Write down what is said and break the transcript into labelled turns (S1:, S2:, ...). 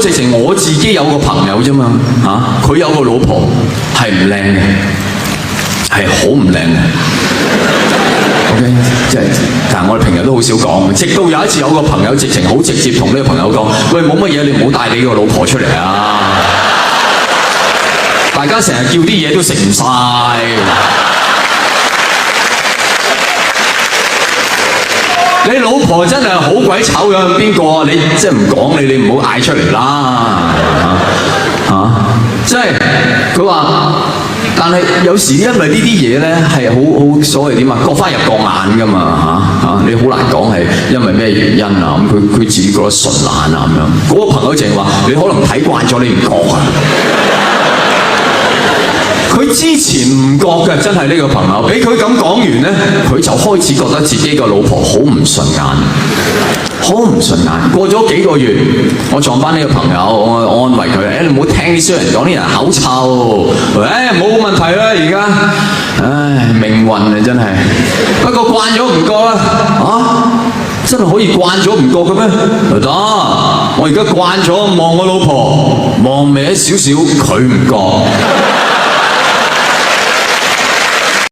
S1: 直情我自己有個朋友啫嘛，佢有個老婆係唔靚嘅，係好唔靚嘅。OK， 即係，但係我哋平日都好少講。直到有一次有個朋友直情好直接同呢個朋友講：喂，冇乜嘢，你唔好帶你個老婆出嚟啊！大家成日叫啲嘢都食唔晒。你老婆真係好鬼醜樣，邊個？你即係唔講你唔好嗌出嚟啦！即係佢話。但係有時因為呢啲嘢咧係好所謂點啊，各花入各眼噶嘛你好難講係因為咩原因啊，咁佢自己覺得順眼啊咁樣。嗰個朋友淨係話你可能睇慣咗，你唔覺啊。佢之前唔覺嘅，真係呢個朋友，俾佢咁講完咧，佢就開始覺得自己個老婆好唔順眼。好唔順眼。過咗幾個月，我撞翻呢個朋友，我安慰佢：你唔好聽啲衰人講，啲人口臭。冇問題啦，而家，命運啊真係。不過慣咗唔覺啦，真係可以慣咗唔覺嘅咩？得，我而家慣咗望我老婆，望歪少少，佢唔覺。